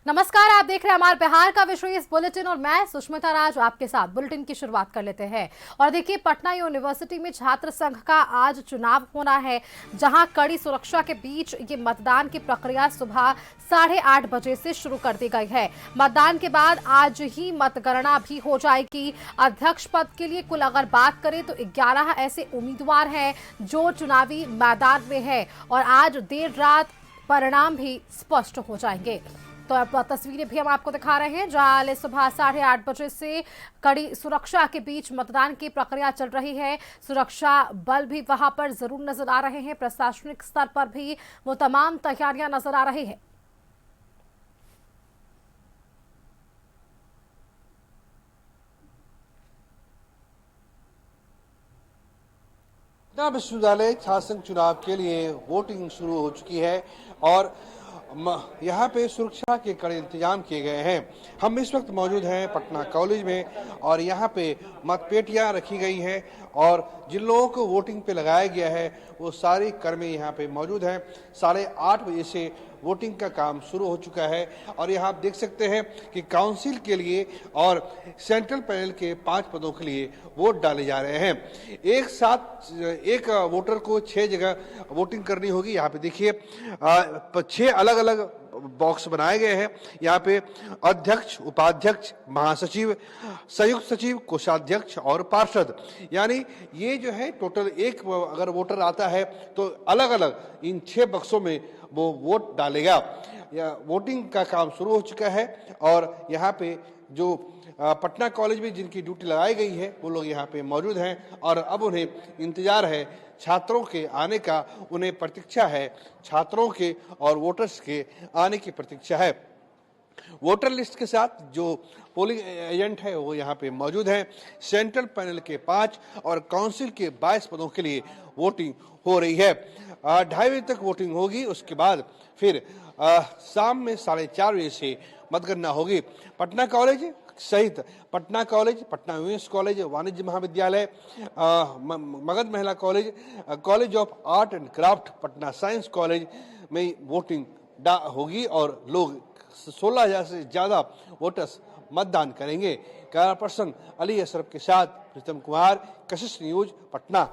नमस्कार, आप देख रहे हैं हमारे बिहार का विशेष बुलेटिन और मैं सुष्मिता राज आपके साथ बुलेटिन की शुरुआत कर लेते हैं। और देखिए, पटना यूनिवर्सिटी में छात्र संघ का आज चुनाव होना है, जहां कड़ी सुरक्षा के बीच ये मतदान की प्रक्रिया सुबह 8:30 बजे से शुरू कर दी गई है। मतदान के बाद आज ही मतगणना भी हो जाएगी। अध्यक्ष पद के लिए कुल अगर बात करें तो 11 ऐसे उम्मीदवार हैं जो चुनावी मैदान में है और आज देर रात परिणाम भी स्पष्ट हो जाएंगे। तो अब तस्वीरें भी हम आपको दिखा रहे हैं, जहां सुबह 8:30 बजे से कड़ी सुरक्षा के बीच मतदान की प्रक्रिया चल रही है। सुरक्षा बल भी वहां पर जरूर नजर आ रहे हैं। प्रशासनिक स्तर पर भी वो तमाम तैयारियां नजर आ रही है। पटना विश्वविद्यालय छात्र संघ चुनाव के लिए वोटिंग शुरू हो चुकी है और यहाँ पे सुरक्षा के कड़े इंतजाम किए गए हैं। हम इस वक्त मौजूद हैं पटना कॉलेज में और यहाँ पे मतपेटियाँ रखी गई हैं और जिन लोगों को वोटिंग पे लगाया गया है वो सारे कर्मी यहाँ पे मौजूद हैं। 8:30 बजे से वोटिंग का काम शुरू हो चुका है और यहाँ आप देख सकते हैं कि काउंसिल के लिए और सेंट्रल पैनल के 5 पदों के लिए वोट डाले जा रहे हैं। एक साथ एक वोटर को 6 जगह वोटिंग करनी होगी। यहाँ पे देखिए 6 अलग अलग बॉक्स बनाए गए हैं। यहाँ पे अध्यक्ष, उपाध्यक्ष, महासचिव, संयुक्त सचिव, कोषाध्यक्ष और पार्षद, यानी ये जो है टोटल एक अगर वोटर आता है तो अलग अलग इन 6 बक्सों में वो वोट डालेगा। वोटिंग का काम शुरू हो चुका है और यहाँ पे जो पटना कॉलेज में जिनकी ड्यूटी लगाई गई है वो लोग यहाँ पे मौजूद हैं और अब उन्हें इंतजार है छात्रों के आने का, उन्हें प्रतीक्षा है छात्रों के और वोटर्स के आने की प्रतीक्षा है। वोटर लिस्ट के साथ जो पोलिंग एजेंट है वो यहाँ पे मौजूद हैं। सेंट्रल पैनल के 5 और काउंसिल के 22 पदों के लिए वोटिंग हो रही है। 2:30 बजे तक वोटिंग होगी। उसके बाद फिर शाम में 4:30 बजे से मतगणना होगी। पटना कॉलेज सहित Patna college, Patna women's college, Vanijya Mahavidyalaya, Magadh Mahila college, college of art and craft, Patna science college में वोटिंग होगी और लोग 16,000 से ज्यादा वोटर्स मतदान करेंगे। कैमरा पर्सन अली अशरफ के साथ प्रीतम कुमार, कशिश न्यूज, पटना।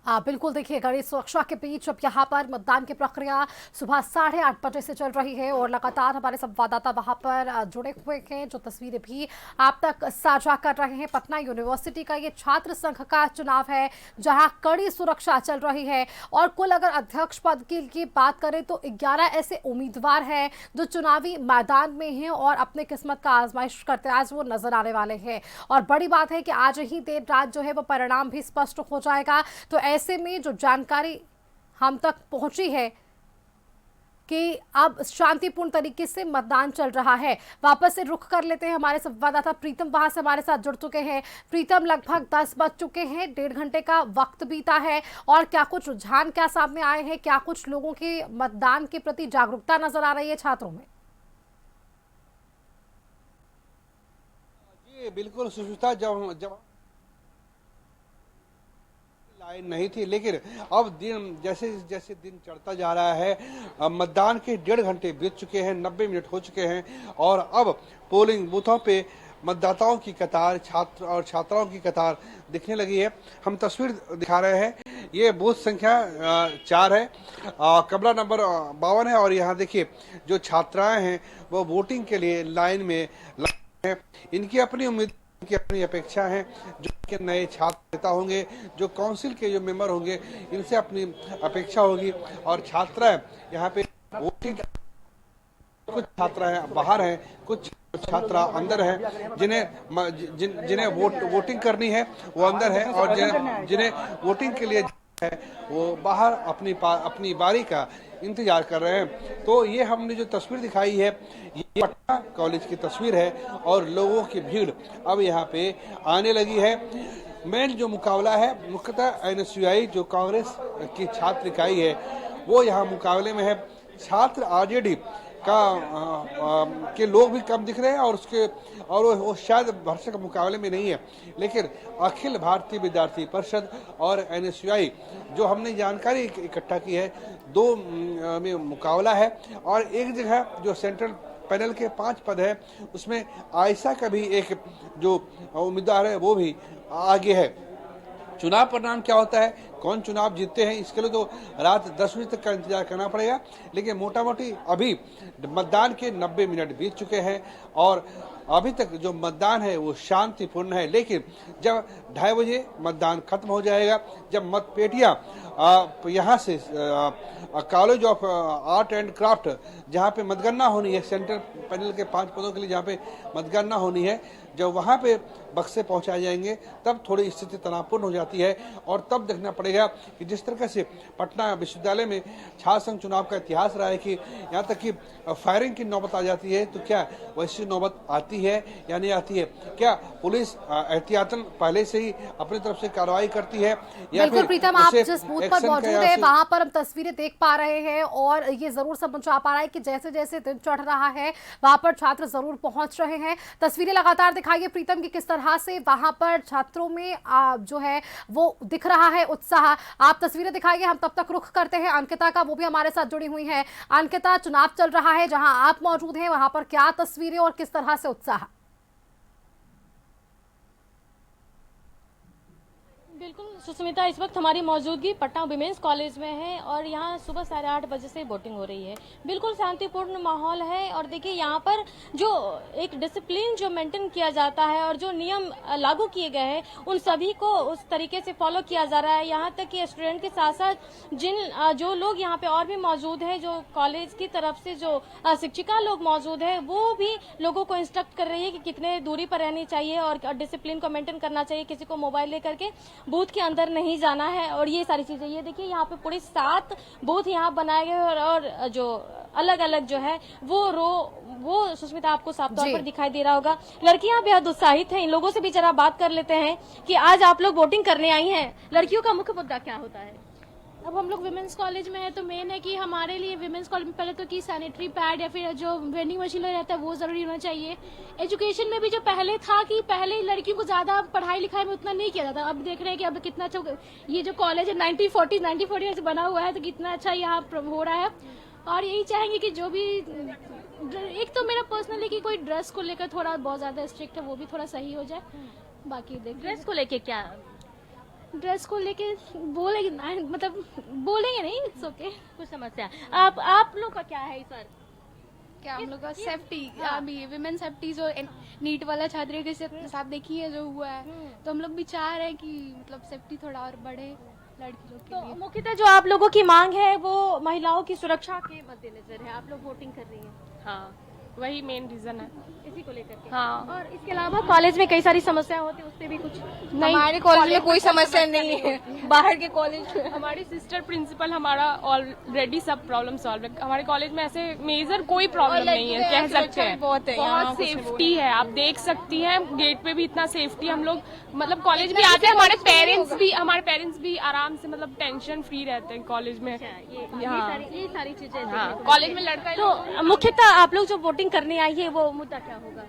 बिल्कुल, देखिए, कड़ी सुरक्षा के बीच अब यहाँ पर मतदान की प्रक्रिया सुबह 8:30 बजे से चल रही है और लगातार हमारे संवाददाता वहां पर जुड़े हुए हैं, जो तस्वीरें भी आप तक साझा कर रहे हैं। पटना यूनिवर्सिटी का ये छात्र संघ का चुनाव है, जहां कड़ी सुरक्षा चल रही है और कुल अगर अध्यक्ष पद की बात करें तो 11 ऐसे उम्मीदवार हैं जो चुनावी मैदान में हैं और अपने किस्मत का आजमाइश करते आज वो नजर आने वाले हैं। और बड़ी बात है कि आज ही देर रात जो है वो परिणाम भी स्पष्ट हो जाएगा। तो ऐसे में जो जानकारी हम तक पहुंची है कि अब शांतिपूर्ण तरीके से मतदान चल रहा है। वापस से रुख कर लेते हैं, हमारे संवाददाता प्रीतम वहां से हमारे साथ जुड़ चुके हैं। प्रीतम, लगभग 10 बज चुके हैं, 1.5 घंटे का वक्त बीता है और क्या कुछ रुझान क्या सामने आए हैं, क्या कुछ लोगों के मतदान के प्रति जागरूकता नजर आ रही है छात्रों में? जी बिल्कुल सुष्मिता, जब लाइन नहीं थी, लेकिन अब दिन जैसे जैसे दिन चढ़ता जा रहा है, मतदान के 1.5 घंटे बीत चुके हैं, 90 मिनट हो चुके हैं और अब पोलिंग बूथों पे मतदाताओं की कतार, छात्र और छात्राओं की कतार दिखने लगी है। हम तस्वीर दिखा रहे हैं। ये बूथ संख्या 4 है, कमरा नंबर 52 है और यहाँ देखिए जो छात्राएं हैं वो वोटिंग के लिए लाइन में लगे हैं। इनकी अपनी उम्मीद की अपनी अपेक्षा है। जो के नए छात्र नेता होंगे, जो काउंसिल के जो मेंबर होंगे, इनसे अपनी अपेक्षा होगी और छात्राएं यहाँ पे वोटिंग, कुछ छात्राएं बाहर हैं, कुछ छात्रा अंदर हैं। जिन्हें वोटिंग करनी है वो अंदर है और जिन्हें वोटिंग के लिए है वो बाहर अपनी बारी का इंतजार कर रहे हैं। तो ये हमने जो तस्वीर दिखाई है ये पटना कॉलेज की तस्वीर है और लोगों की भीड़ अब यहाँ पे आने लगी है। मेन जो मुकाबला है मुख्यतः एनएसयूआई जो कांग्रेस की छात्र इकाई है वो यहाँ मुकाबले में है। छात्र आरजेडी के लोग भी कम दिख रहे हैं और वो शायद भरसे के मुकाबले में नहीं है, लेकिन अखिल भारतीय विद्यार्थी परिषद और एनएसयूआई जो हमने जानकारी इकट्ठा की है, दो में मुकाबला है और एक जगह जो सेंट्रल पैनल के 5 पद है उसमें आयशा का भी एक जो उम्मीदवार है वो भी आगे है। चुनाव परिणाम क्या होता है, कौन चुनाव जीतते हैं, इसके लिए तो रात 10 बजे तक का इंतजार करना पड़ेगा, लेकिन मोटा मोटी अभी मतदान के 90 मिनट बीत चुके हैं और अभी तक जो मतदान है वो शांतिपूर्ण है। लेकिन जब 2:30 बजे मतदान खत्म हो जाएगा, जब मतपेटियां यहाँ से college of art and craft जहाँ पे मतगणना होनी है, सेंट्रल पैनल के 5 पदों के लिए जहाँ पे मतगणना होनी है, जब वहाँ पे बक्से पहुंचाए जाएंगे तब थोड़ी स्थिति तनावपूर्ण हो जाती है और तब देखना पड़ेगा कि जिस तरह से पटना विश्वविद्यालय में छात्र संघ चुनाव का इतिहास रहा है कि यहाँ तक कि फायरिंग की नौबत आ जाती है, तो क्या वैसी नौबत आती है या नहीं आती है, क्या पुलिस एहतियातन पहले से ही अपनी तरफ से कार्रवाई करती है या बिल्कुल फिर प्रीतम, आप जिस बूथ पर मौजूद है वहां पर हम तस्वीरें देख पा रहे हैं और ये जरूर समझ आ पा रहा है कि जैसे जैसे दिन चढ़ रहा है वहां पर छात्र जरूर पहुंच रहे हैं। तस्वीरें लगातार दिखाइए प्रीतम की किस तरह से वहां पर छात्रों में जो है वो दिख रहा है उत्साह। आप तस्वीरें दिखाइए, हम तब तक रुख करते हैं अंकिता का, वो भी हमारे साथ जुड़ी हुई है। अंकिता, चुनाव चल रहा है, जहां आप मौजूद हैं वहां पर क्या तस्वीरें और किस तरह से उत्साह? बिल्कुल सुस्मिता, इस वक्त हमारी मौजूदगी पटना विमेंस कॉलेज में है और यहाँ सुबह 8:30 बजे से वोटिंग हो रही है। बिल्कुल शांतिपूर्ण माहौल है और देखिए यहाँ पर जो एक डिसिप्लिन जो मेंटेन किया जाता है और जो नियम लागू किए गए हैं उन सभी को उस तरीके से फॉलो किया जा रहा है। यहाँ तक कि स्टूडेंट के साथ साथ जो लोग यहाँ पे और भी मौजूद है, जो कॉलेज की तरफ से जो शिक्षिका लोग मौजूद है, वो भी लोगों को इंस्ट्रक्ट कर रही है कि कितने दूरी पर रहनी चाहिए और डिसिप्लिन को मेंटेन करना चाहिए, किसी को मोबाइल लेकर के बूथ के अंदर नहीं जाना है और ये सारी चीजें। ये देखिए यहाँ पे पूरे 7 बूथ यहाँ बनाए गए और जो अलग अलग जो है वो सुष्मिता आपको साफ तौर पर दिखाई दे रहा होगा। लड़कियां बेहद उत्साहित हैं, इन लोगों से भी जरा बात कर लेते हैं कि आज आप लोग वोटिंग करने आई हैं, लड़कियों का मुख्य मुद्दा क्या होता है? अब हम लोग विमेंस कॉलेज में है तो मेन है कि हमारे लिए विमेंस कॉलेज में पहले तो कि सैनिटरी पैड या फिर जो वेंडिंग मशीन रहता है वो जरूरी होना चाहिए। एजुकेशन में भी जो पहले था कि पहले लड़कियों को ज्यादा पढ़ाई लिखाई में उतना नहीं किया जाता, अब देख रहे हैं कि अब कितना अच्छा ये जो कॉलेज है 1940 से बना हुआ है तो कितना अच्छा यहाँ हो रहा है। और यही चाहेंगे कि जो भी एक तो मेरा पर्सनली कि कोई ड्रेस को लेकर थोड़ा बहुत ज्यादा स्ट्रिक्ट है वो भी थोड़ा सही हो जाए। बाकी देख ड्रेस को लेके क्या? ड्रेस को लेके बोलेंगे मतलब बोलेंगे नहीं, इट्स ओके। कुछ समस्या आप लोग का क्या है इस बार? क्या हम लोग का सेफ्टी, अभी विमेन सेफ्टी जो नीट वाला छात्रों के साथ देखिए जो हुआ है, तो हम लोग भी चाह रहे हैं कि मतलब सेफ्टी थोड़ा और बढ़े लड़की लोग के लिए। तो मुख्यतः जो आप लोगों की मांग है वो महिलाओं की सुरक्षा के मद्देनजर है, आप लोग वोटिंग कर रही हैं। हाँ, वही मेन रीजन है इसी को लेकर के। हाँ। और इसके अलावा कॉलेज में कई सारी समस्याएं होती है, उससे भी कुछ नहीं, हमारे कॉलेज में कोई समस्या नहीं है। बाहर के कॉलेज हमारी सिस्टर प्रिंसिपल हमारा ऑलरेडी सब प्रॉब्लम सॉल्व है। हमारे कॉलेज में ऐसे मेजर कोई प्रॉब्लम नहीं है, कह सकते हैं। बहुत है, बहुत सेफ्टी है, आप देख सकती हैं गेट पे भी इतना सेफ्टी। हम लोग मतलब कॉलेज भी आते हैं, हमारे पेरेंट्स भी आराम से मतलब टेंशन फ्री रहते हैं कॉलेज में। ये सारी चीजें। कॉलेज में लड़का तो मुख्यतः आप लोग जो वोटिंग करने आई है वो मुद्दा क्या होगा?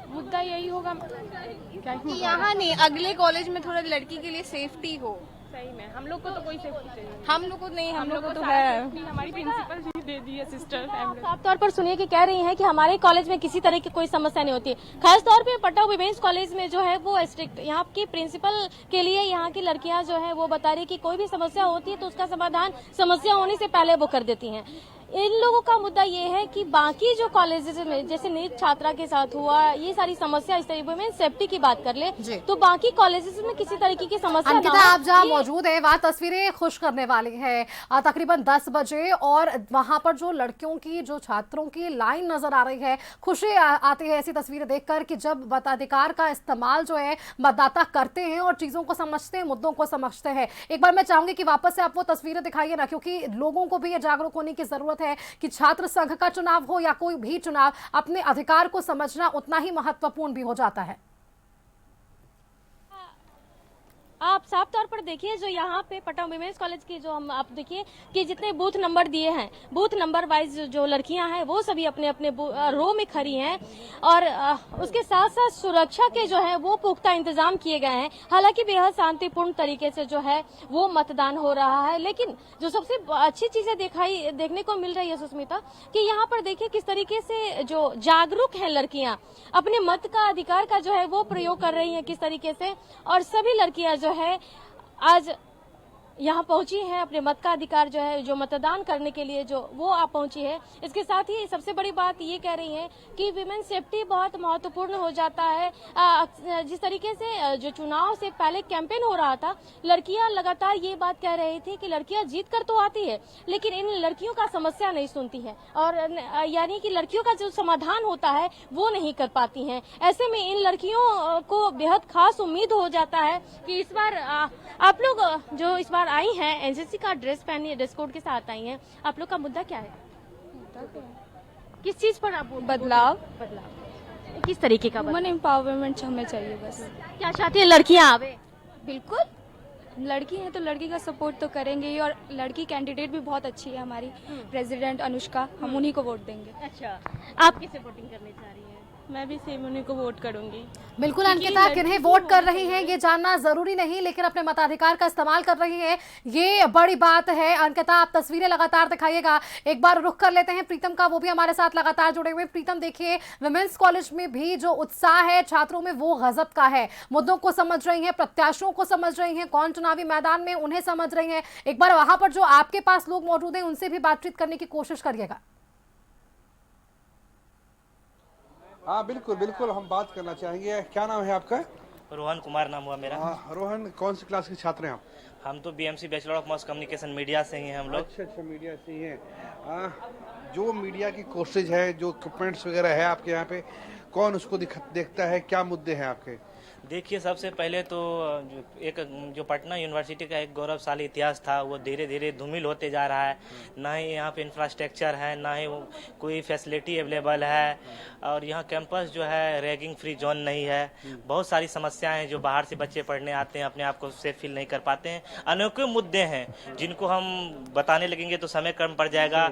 मुद्दा यही होगा क्या कि यहाँ नहीं, अगले कॉलेज में थोड़ा लड़की के लिए सेफ्टी हो। सही में हम लोग को तो कोई सेफ्टी चाहिए। हम लोग को नहीं, हम लोग को तो सारी है। safety हमारी प्रिंसिपल जी दे दी है सिस्टर। साफ तौर पर सुनिए कि कह रही हैं कि हमारे कॉलेज में किसी तरह की कोई समस्या नहीं होती। खास तौर पे पटना विमेंस कॉलेज में जो है वो स्ट्रिक्ट, यहाँ की प्रिंसिपल के लिए यहाँ की लड़कियां जो है वो बता रही है कि कोई भी समस्या होती है तो उसका समाधान समस्या होने से पहले वो कर देती हैं। इन लोगों का मुद्दा ये है कि बाकी जो कॉलेजेस में जैसे नीट छात्रा के साथ हुआ, ये सारी समस्या इस तरीके में सेफ्टी की बात कर ले तो बाकी कॉलेजेस में किसी तरीके की समस्या ना हो। अंकिता, आप जहाँ मौजूद है वहाँ तस्वीरें खुश करने वाली है। तकरीबन 10 बजे और वहां पर जो लड़कियों की जो छात्रों की लाइन नजर आ रही है, खुशी आती है ऐसी तस्वीरें देखकर कि जब मताधिकार का इस्तेमाल जो है मतदाता करते हैं और चीजों को समझते हैं, मुद्दों को समझते हैं। एक बार मैं चाहूंगी कि वापस से आप वो तस्वीरें दिखाइए ना, क्योंकि लोगों को भी ये जागरूक होने की जरूरत है कि छात्र संघ का चुनाव हो या कोई भी चुनाव, अपने अधिकार को समझना उतना ही महत्वपूर्ण भी हो जाता है। आप साफ तौर पर देखिए जो यहाँ पे पटना विमेंस कॉलेज की जो हम आप देखिए कि जितने बूथ नंबर दिए हैं, बूथ नंबर वाइज जो लड़कियां हैं वो सभी अपने अपने रो में खड़ी हैं और उसके साथ साथ सुरक्षा के जो है वो पुख्ता इंतजाम किए गए हैं। हालांकि बेहद शांतिपूर्ण तरीके से जो है वो मतदान हो रहा है, लेकिन जो सबसे अच्छी चीजें देखने को मिल रही है सुष्मिता कि यहाँ पर देखिए किस तरीके से जो जागरूक हैं लड़कियां, अपने मत का अधिकार का जो है वो प्रयोग कर रही हैं किस तरीके से, और सभी लड़कियां जो है आज यहाँ पहुंची है अपने मत का अधिकार जो है जो मतदान करने के लिए जो वो आप पहुंची है। इसके साथ ही सबसे बड़ी बात ये कह रही है कि विमेन सेफ्टी बहुत महत्वपूर्ण हो जाता है। जिस तरीके से जो चुनाव से पहले कैंपेन हो रहा था, लड़कियां लगातार ये बात कह रही थी कि लड़कियां जीत कर तो आती है लेकिन इन लड़कियों का समस्या नहीं सुनती है और यानी कि लड़कियों का जो समाधान होता है वो नहीं कर पाती हैं। ऐसे में इन लड़कियों को बेहद खास उम्मीद हो जाता है कि इस बार आप लोग जो इस बार आई हैं एनसीसी का ड्रेस पहनी, ड्रेस कोड के साथ आई हैं, आप लोग का मुद्दा क्या है? किस चीज पर आप बदलाव किस तरीके का वुमन एम्पावरमेंट हमें चाहिए बस। क्या चाहती है लड़कियां आवे? बिल्कुल, लड़की है तो लड़की का सपोर्ट तो करेंगे ही और लड़की कैंडिडेट भी बहुत अच्छी है हमारी प्रेसिडेंट अनुष्का, हम उन्हीं को वोट देंगे। अच्छा, आप किसे वोटिंग करने जा रही हैं? मैं भी सेम उन्हीं को वोट करूंगी। बिल्कुल अंकिता, किन्हें वोट कर रही हैं ये जानना जरूरी नहीं, लेकिन अपने मताधिकार का इस्तेमाल कर रही हैं, ये बड़ी बात है। अंकिता, आप तस्वीरें लगातार दिखाइएगा। एक बार रुख कर लेते हैं प्रीतम का, वो भी हमारे साथ लगातार जुड़े हुए। प्रीतम, देखिए विमेंस कॉलेज में भी जो उत्साह है छात्रों में वो गजब का है। मुद्दों को समझ रही हैं, प्रत्याशियों को समझ रही हैं, कौन चुनावी मैदान में उन्हें समझ रही हैं। एक बार वहां पर जो आपके पास लोग मौजूद हैं उनसे भी बातचीत करने की कोशिश करिएगा। हाँ बिल्कुल बिल्कुल, हम बात करना चाहेंगे। क्या नाम है आपका? रोहन कुमार नाम हुआ मेरा। रोहन, कौन सी क्लास के छात्र हैं आप? हम तो BMC bachelor of mass communication media से ही हैं हम लोग। अच्छा, मीडिया से ही हैं। जो मीडिया की कोर्सेज है, जो इक्विपमेंट्स वगैरह है आपके यहाँ पे, कौन उसको देखता है? क्या मुद्दे हैं आपके? देखिए, सबसे पहले तो जो पटना यूनिवर्सिटी का एक गौरवशाली इतिहास था वो धीरे धीरे धूमिल होते जा रहा है। ना ही यहाँ पे इंफ्रास्ट्रक्चर है, ना ही कोई फैसिलिटी अवेलेबल है, और यहाँ कैंपस जो है रैगिंग फ्री जोन नहीं है। बहुत सारी समस्याएं हैं जो बाहर से बच्चे पढ़ने आते हैं, अपने आप को सेफ फील नहीं कर पाते हैं। अनेकों मुद्दे हैं जिनको हम बताने लगेंगे तो समय कम पड़ जाएगा।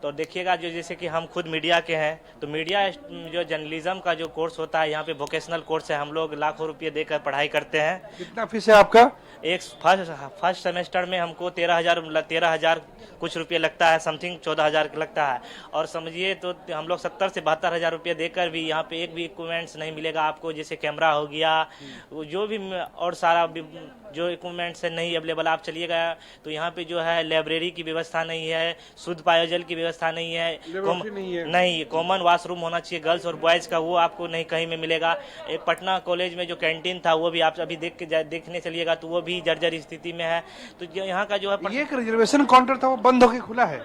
तो देखिएगा, जो जैसे कि हम खुद मीडिया के हैं तो मीडिया जो जर्नलिज्म का जो कोर्स होता है यहाँ पे वोकेशनल कोर्स है, हम लोग लाखों रुपये देकर पढ़ाई करते हैं। कितना फीस है आपका? एक फर्स्ट सेमेस्टर में हमको 13,000 कुछ रुपये लगता है, समथिंग 14,000 लगता है। और समझिए तो हम लोग 70 से 72,000 रुपये देकर भी यहाँ पे एक भी इक्विपमेंट्स नहीं मिलेगा आपको। जैसे कैमरा हो गया, जो भी और सारा जो इक्विपमेंट्स है नहीं अवेलेबल। आप चलिएगा तो यहाँ पे जो है लाइब्रेरी की व्यवस्था नहीं है, शुद्ध पेयजल की व्यवस्था नहीं है, नहीं कॉमन वॉशरूम होना चाहिए गर्ल्स और बॉयज का, वो आपको नहीं कहीं में मिलेगा। एक पटना कॉलेज में जो कैंटीन था वो भी आप अभी देखने चलिएगा तो वो भी जर्जर स्थिति में है। तो यहाँ का जो है एक रिजर्वेशन काउंटर था वो बंद होकर खुला है।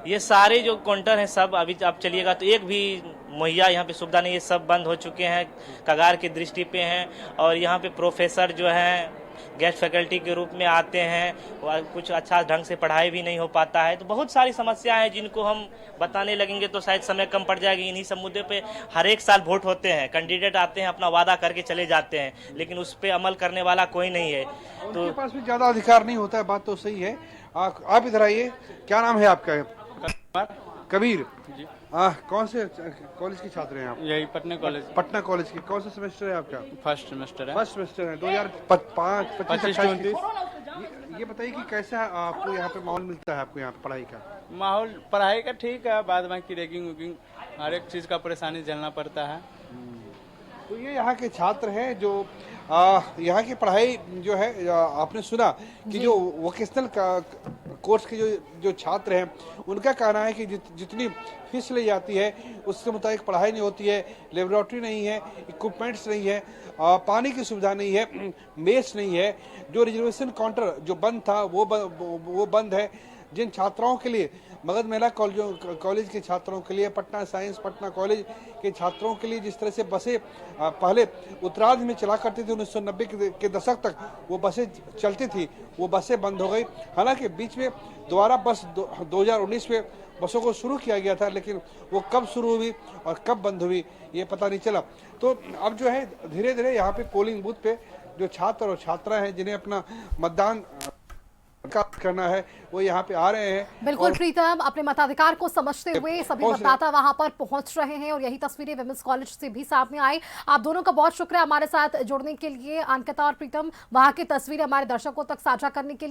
ये सारे जो काउंटर हैं सब अभी आप चलिएगा तो एक भी मुहैया यहाँ पे सुविधा नहीं है, सब बंद हो चुके हैं, कगार की दृष्टि पे हैं। और यहाँ पे प्रोफेसर जो हैं गेस्ट फैकल्टी के रूप में आते हैं, कुछ अच्छा ढंग से पढ़ाई भी नहीं हो पाता है। तो बहुत सारी समस्याएं हैं जिनको हम बताने लगेंगे तो शायद समय कम पड़ जाएगी। इन्हीं सब मुद्दे पे हर एक साल वोट होते हैं, कैंडिडेट आते हैं, अपना वादा करके चले जाते हैं, लेकिन उस पर अमल करने वाला कोई नहीं है। तो उनके पास भी ज्यादा अधिकार नहीं होता है, बात तो सही है। आप इधर आइए। क्या नाम है आपका? कबीर जी। कौन से कॉलेज के छात्र हैं आप? यही पटना कॉलेज। पटना कॉलेज की कौन सा सेमेस्टर है आपका? फर्स्ट सेमेस्टर है। फर्स्ट सेमेस्टर है 2025-26। ये बताइए कि कैसा आपको यहाँ पे माहौल मिलता है, आपको यहाँ पे पढ़ाई का माहौल? पढ़ाई का ठीक है, बाद बाकी रैगिंग वैगिंग हर एक चीज का परेशानी झेलना पड़ता है। तो ये यहाँ के छात्र हैं जो यहाँ की पढ़ाई जो है, आपने सुना कि जो वोकेशनल कोर्स के जो छात्र हैं उनका कहना है कि जितनी फीस ली जाती है उसके मुताबिक पढ़ाई नहीं होती है, लेबोरेटरी नहीं है, इक्विपमेंट्स नहीं है, पानी की सुविधा नहीं है, मेस नहीं है। जो रिजर्वेशन काउंटर जो बंद था वो बंद है। जिन छात्राओं के लिए मगध महिला कॉलेज के छात्रों के लिए, पटना साइंस पटना कॉलेज के छात्रों के लिए जिस तरह से बसें पहले उत्तरार्ध में चला करती थी, 1990 के दशक तक वो बसें चलती थी, वो बसें बंद हो गई। हालांकि बीच में दोबारा बस 2019 में बसों को शुरू किया गया था, लेकिन वो कब शुरू हुई और कब बंद हुई ये पता नहीं चला। तो अब जो है धीरे धीरे यहाँ पे पोलिंग बूथ पे जो छात्र और छात्रा हैं जिन्हें अपना मतदान करना है वो यहाँ पे आ रहे हैं। बिल्कुल प्रीतम, अपने मताधिकार को समझते हुए सभी पहुंच रहे हैं। मतदाता वहां पर पहुंच रहे हैं और यही तस्वीरें विमेंस कॉलेज से भी सामने आई। आप दोनों का बहुत शुक्रिया हमारे साथ जुड़ने के लिए, अंकिता और प्रीतम, वहां की तस्वीरें हमारे दर्शकों तक साझा करने के लिए।